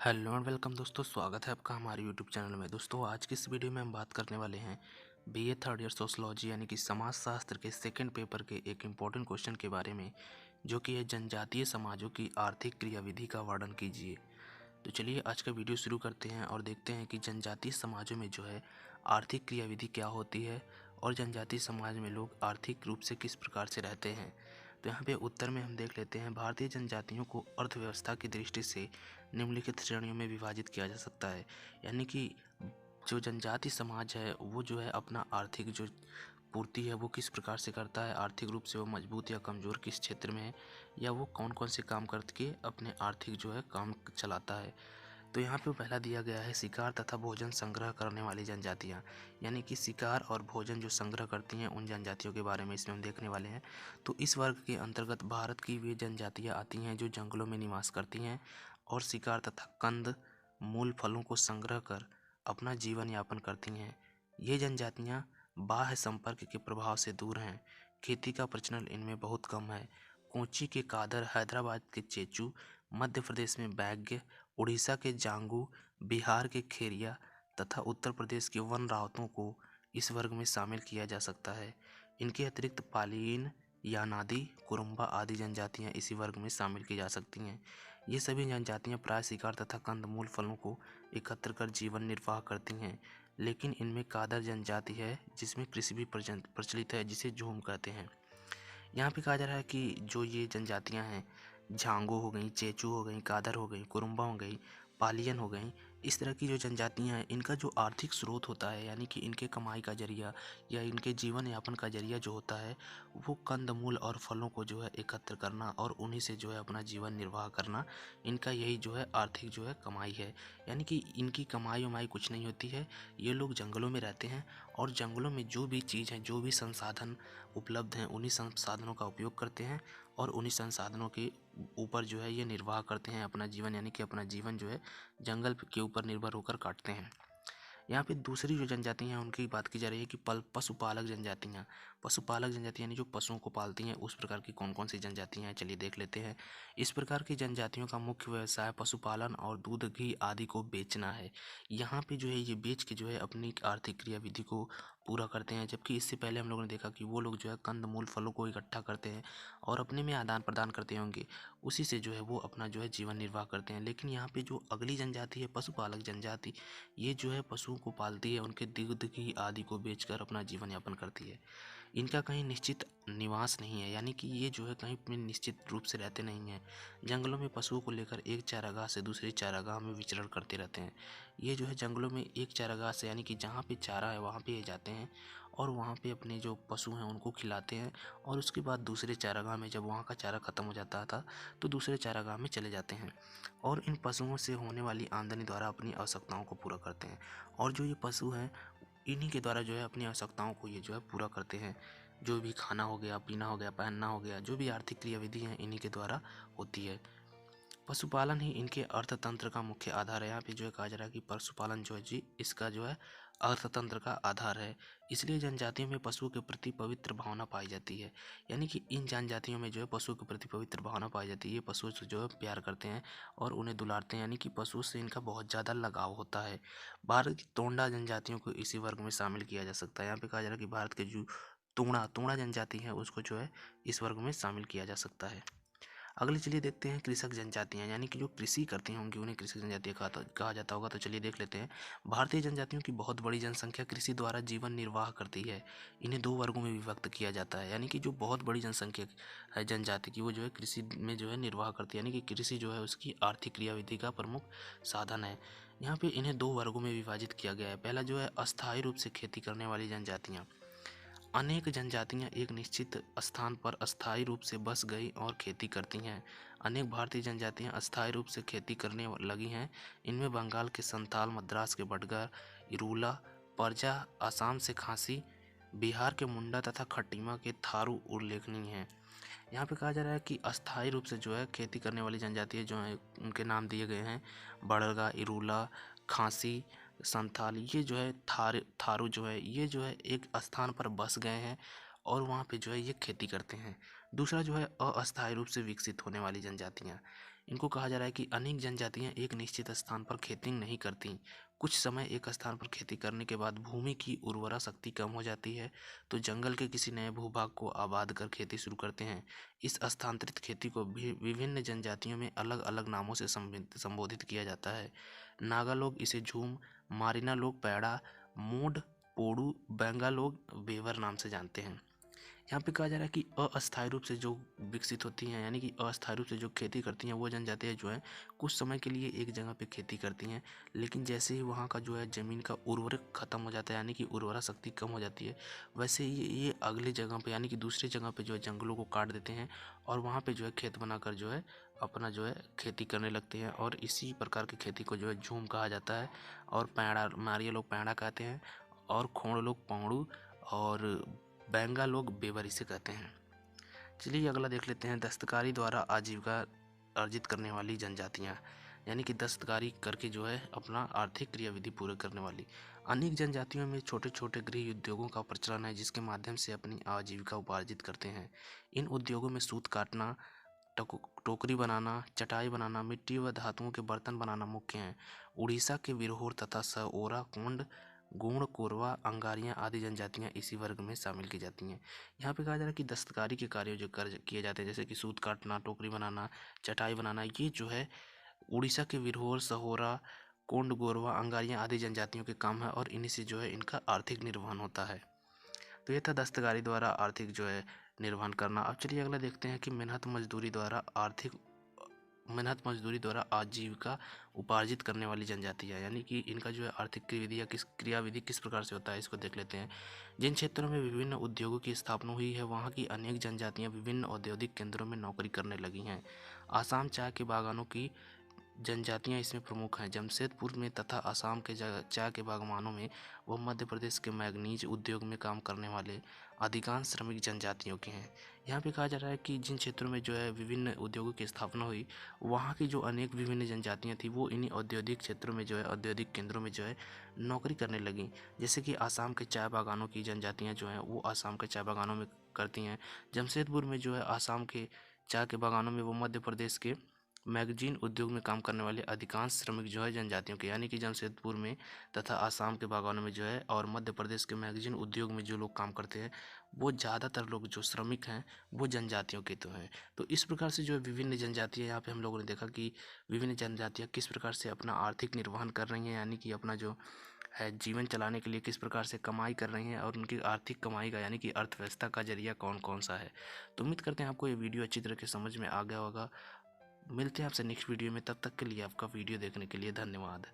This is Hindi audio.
हेलो एंड वेलकम दोस्तों, स्वागत है आपका हमारे यूट्यूब चैनल में। दोस्तों, आज की इस वीडियो में हम बात करने वाले हैं बीए थर्ड ईयर सोशलॉजी यानी कि समाजशास्त्र के सेकंड पेपर के एक इम्पॉर्टेंट क्वेश्चन के बारे में, जो कि है जनजातीय समाजों की आर्थिक क्रियाविधि का वर्णन कीजिए। तो चलिए आज का वीडियो शुरू करते हैं और देखते हैं कि जनजातीय समाजों में जो है आर्थिक क्रियाविधि क्या होती है और जनजातीय समाज में लोग आर्थिक रूप से किस प्रकार से रहते हैं। तो यहाँ पे उत्तर में हम देख लेते हैं, भारतीय जनजातियों को अर्थव्यवस्था की दृष्टि से निम्नलिखित श्रेणियों में विभाजित किया जा सकता है। यानी कि जो जनजाति समाज है वो जो है अपना आर्थिक जो पूर्ति है वो किस प्रकार से करता है, आर्थिक रूप से वो मजबूत या कमज़ोर किस क्षेत्र में है, या वो कौन कौन से काम करके अपने आर्थिक जो है काम चलाता है। तो यहाँ पे पहला दिया गया है शिकार तथा भोजन संग्रह करने वाली जनजातियाँ, यानी कि शिकार और भोजन जो संग्रह करती हैं उन जनजातियों के बारे में इसमें हम देखने वाले हैं। तो इस वर्ग के अंतर्गत भारत की वे जनजातियाँ आती हैं जो जंगलों में निवास करती हैं और शिकार तथा कंद मूल फलों को संग्रह कर अपना जीवन यापन करती हैं। ये जनजातियाँ बाह्य संपर्क के प्रभाव से दूर हैं। खेती का प्रचलन इनमें बहुत कम है। कोची के कादर, हैदराबाद के चेचू, मध्य प्रदेश में बैग्य, उड़ीसा के जांगू, बिहार के खेरिया तथा उत्तर प्रदेश के वन रावतों को इस वर्ग में शामिल किया जा सकता है। इनके अतिरिक्त पालीन, यानादी, कुरुम्बा आदि जनजातियां इसी वर्ग में शामिल की जा सकती हैं। ये सभी जनजातियां प्राय शिकार तथा कंदमूल फलों को एकत्र कर जीवन निर्वाह करती हैं, लेकिन इनमें कादर जनजाति है जिसमें कृषि भी प्रचलित है, जिसे झूम कहते हैं। यहाँ पे कहा जा रहा है कि जो ये जनजातियाँ हैं, झांगो हो गई, चेचू हो गई, कादर हो गई, कुरुम्बा हो गई, पालियन हो गई, इस तरह की जो जनजातियाँ हैं इनका जो आर्थिक स्रोत होता है, यानी कि इनके कमाई का जरिया या इनके जीवन यापन का जरिया जो होता है वो कंदमूल और फलों को जो है एकत्र करना और उन्हीं से जो है अपना जीवन निर्वाह करना, इनका यही जो है आर्थिक जो है कमाई है। यानी कि इनकी कमाई वमाई कुछ नहीं होती है। ये लोग जंगलों में रहते हैं और जंगलों में जो भी चीज़ है, जो भी संसाधन उपलब्ध हैं, उन्हीं संसाधनों का उपयोग करते हैं और उन्हीं संसाधनों के ऊपर जो है ये निर्वाह करते हैं अपना जीवन, यानी कि अपना जीवन जो है जंगल के ऊपर निर्भर होकर काटते हैं। यहाँ पे दूसरी जो जनजाति हैं उनकी बात की जा रही है कि पशुपालक जनजातियाँ। पशुपालक जनजाति यानी जो पशुओं को पालती हैं, उस प्रकार की कौन कौन सी जनजातियाँ हैं, चलिए देख लेते हैं। इस प्रकार की जनजातियों का मुख्य व्यवसाय पशुपालन और दूध घी आदि को बेचना है। यहाँ पे जो है ये बेच के जो है अपनी आर्थिक क्रियाविधि को पूरा करते हैं, जबकि इससे पहले हम लोगों ने देखा कि वो लोग जो है कंद मूल फलों को इकट्ठा करते हैं और अपने में आदान प्रदान करते होंगे, उसी से जो है वो अपना जो है जीवन निर्वाह करते हैं। लेकिन यहाँ पे जो अगली जनजाति है पशुपालक जनजाति, ये जो है पशुओं को पालती है, उनके दूध घी आदि को बेचकर अपना जीवन यापन करती है। इनका कहीं निश्चित निवास नहीं है, यानी कि ये जो है कहीं पे निश्चित रूप से रहते नहीं हैं। जंगलों में पशुओं को लेकर एक चारागाह से दूसरे चारागाह में विचरण करते रहते हैं। ये जो है जंगलों में एक चारागाह से, यानी कि जहाँ पे चारा है वहाँ पे ये जाते हैं और वहाँ पे अपने जो पशु हैं उनको खिलाते हैं और उसके बाद दूसरे चारागाह में, जब वहाँ का चारा ख़त्म हो जाता था तो दूसरे चारागाह में चले जाते हैं और इन पशुओं से होने वाली आमदनी द्वारा अपनी आवश्यकताओं को पूरा करते हैं। और जो ये पशु हैं इन्हीं के द्वारा जो है अपनी आवश्यकताओं को ये जो है पूरा करते हैं। जो भी खाना हो गया, पीना हो गया, पहनना हो गया, जो भी आर्थिक क्रियाविधि हैं इन्हीं के द्वारा होती है। पशुपालन ही इनके अर्थतंत्र का मुख्य आधार है। यहाँ पे जो है कहा जा रहा है कि पशुपालन जो है जी इसका जो है अर्थतंत्र का आधार है। इसलिए जनजातियों में पशुओं के प्रति पवित्र भावना पाई जाती है। यानी कि इन जनजातियों में जो है पशुओं के प्रति पवित्र भावना पाई जाती है। ये पशुओं से जो है प्यार करते हैं और उन्हें दुलारते हैं, यानी कि पशुओं से इनका बहुत ज़्यादा लगाव होता है। भारत की तोंडा जनजातियों को इसी वर्ग में शामिल किया जा सकता है। यहाँ पे कहा जा रहा है कि भारत के जो तोंड़ा तोंड़ा जनजाति है उसको जो है इस वर्ग में शामिल किया जा सकता है। अगले चलिए देखते हैं कृषक जनजातियाँ, यानी कि जो कृषि करती होंगी उन्हें कृषक जनजातियाँ कहा जाता होगा। तो चलिए देख लेते हैं। भारतीय जनजातियों की बहुत बड़ी जनसंख्या कृषि द्वारा जीवन निर्वाह करती है। इन्हें दो वर्गों में विभक्त किया जाता है, यानी कि जो बहुत बड़ी जनसंख्या है जनजाति की वो जो है कृषि में जो है निर्वाह करती है, यानी कि कृषि जो है उसकी आर्थिक क्रियाविधि का प्रमुख साधन है। यहाँ पे इन्हें दो वर्गों में विभाजित किया गया है। पहला जो है अस्थायी रूप से खेती करने वाली जनजातियाँ। अनेक जनजातियां एक निश्चित स्थान पर अस्थायी रूप से बस गई और खेती करती हैं। अनेक भारतीय जनजातियां अस्थायी रूप से खेती करने लगी हैं। इनमें बंगाल के संथाल, मद्रास के बटगर, इरूला, परजा, असम से खासी, बिहार के मुंडा तथा खटीमा के थारू उल्लेखनीय हैं। यहाँ पे कहा जा रहा है कि अस्थायी रूप से जो है खेती करने वाली जनजातियाँ जो हैं उनके नाम दिए गए हैं बड़गा, इरूला, खासी, संथाल। ये जो है थारू जो है ये जो है एक स्थान पर बस गए हैं और वहाँ पे जो है ये खेती करते हैं। दूसरा जो है अस्थायी रूप से विकसित होने वाली जनजातियाँ। इनको कहा जा रहा है कि अनेक जनजातियां एक निश्चित स्थान पर खेती नहीं करती। कुछ समय एक स्थान पर खेती करने के बाद भूमि की उर्वरा शक्ति कम हो जाती है, तो जंगल के किसी नए भूभाग को आबाद कर खेती शुरू करते हैं। इस स्थानांतरित खेती को भी विभिन्न जनजातियों में अलग अलग नामों से संबोधित किया जाता है। नागा लोग इसे झूम, मारिना लोग पैड़ा, मूड, पोड़ू, बेंगा लोग बेवर नाम से जानते हैं। यहाँ पे कहा जा रहा है कि अस्थायी रूप से जो विकसित होती हैं, यानी कि अस्थायी रूप से जो खेती करती हैं, वो जनजातियाँ जो हैं कुछ समय के लिए एक जगह पे खेती करती हैं, लेकिन जैसे ही वहाँ का जो है ज़मीन का उर्वरक ख़त्म हो जाता है, यानी कि उर्वरा शक्ति कम हो जाती है, वैसे ही ये अगले जगह पे यानी कि दूसरी जगह पे जो है जंगलों को काट देते हैं और वहाँ पे जो है खेत बनाकर जो है अपना जो है खेती करने लगते हैं। और इसी प्रकार की खेती को जो है झूम कहा जाता है, और पैड़ा मारिया लोग पैड़ा कहते हैं, और खोड़ लोग पौड़ू, और बेंगा लोग बेवर इसे कहते हैं। चलिए अगला देख लेते हैं, दस्तकारी द्वारा आजीविका अर्जित करने वाली जनजातियाँ, यानी कि दस्तकारी करके जो है अपना आर्थिक क्रियाविधि पूरे करने वाली। अनेक जनजातियों में छोटे छोटे गृह उद्योगों का प्रचलन है, जिसके माध्यम से अपनी आजीविका उपार्जित करते हैं। इन उद्योगों में सूत काटना, टोकरी बनाना, चटाई बनाना, मिट्टी व धातुओं के बर्तन बनाना मुख्य हैं। उड़ीसा के विरहोर तथा सओरा, कोंड, गोंड, कोरवा, अंगारियां आदि जनजातियां इसी वर्ग में शामिल की जाती हैं। यहाँ पे कहा जा रहा है कि दस्तकारी के कार्य जो किए जाते हैं, जैसे कि सूत काटना, टोकरी बनाना, चटाई बनाना, ये जो है उड़ीसा के विरहोर, सहोरा, कोंड, गोरवा, अंगारियां आदि जनजातियों के काम है, और इन्हीं से जो है इनका आर्थिक निर्वहन होता है। तो ये था दस्तकारी द्वारा आर्थिक जो है निर्वहन करना। अब चलिए अगला देखते हैं कि मेहनत मजदूरी द्वारा आजीविका उपार्जित करने वाली जनजातियाँ, यानी कि इनका जो है आर्थिक क्रियाविधि किस प्रकार से होता है, इसको देख लेते हैं। जिन क्षेत्रों में विभिन्न उद्योगों की स्थापना हुई है, वहाँ की अनेक जनजातियाँ विभिन्न औद्योगिक केंद्रों में नौकरी करने लगी हैं। आसाम चाय के बागानों की जनजातियां इसमें प्रमुख हैं। जमशेदपुर में तथा असम के चाय के बागवानों में व मध्य प्रदेश के मैग्नीज उद्योग में काम करने वाले अधिकांश श्रमिक जनजातियों के हैं। यहाँ पे कहा जा रहा है कि जिन क्षेत्रों में जो है विभिन्न उद्योगों की स्थापना हुई, वहाँ की जो अनेक विभिन्न जनजातियाँ थी, वो इन्हीं औद्योगिक क्षेत्रों में जो है औद्योगिक केंद्रों में जो है नौकरी करने लगी। जैसे कि आसाम के चाय बागानों की जनजातियाँ जो हैं वो आसाम के चाय बागानों में करती हैं। जमशेदपुर में जो है आसाम के चाय के बागानों में, वो मध्य प्रदेश के मैगजीन उद्योग में काम करने वाले अधिकांश श्रमिक जो है जनजातियों के, यानी कि जमशेदपुर में तथा आसाम के बागानों में जो है और मध्य प्रदेश के मैगजीन उद्योग में जो लोग काम करते हैं, वो ज़्यादातर लोग जो श्रमिक हैं वो जनजातियों के तो हैं। तो इस प्रकार से जो है विभिन्न जनजातियाँ, यहाँ पे हम लोगों ने देखा कि विभिन्न जनजातियाँ किस प्रकार से अपना आर्थिक निर्वहन कर रही हैं, यानी कि अपना जो है जीवन चलाने के लिए किस प्रकार से कमाई कर रही हैं, और उनकी आर्थिक कमाई का यानी कि अर्थव्यवस्था का जरिया कौन कौन सा है। तो उम्मीद करते हैं आपको ये वीडियो अच्छी तरह से समझ में आ गया होगा। मिलते हैं आपसे नेक्स्ट वीडियो में, तब तक के लिए आपका वीडियो देखने के लिए धन्यवाद।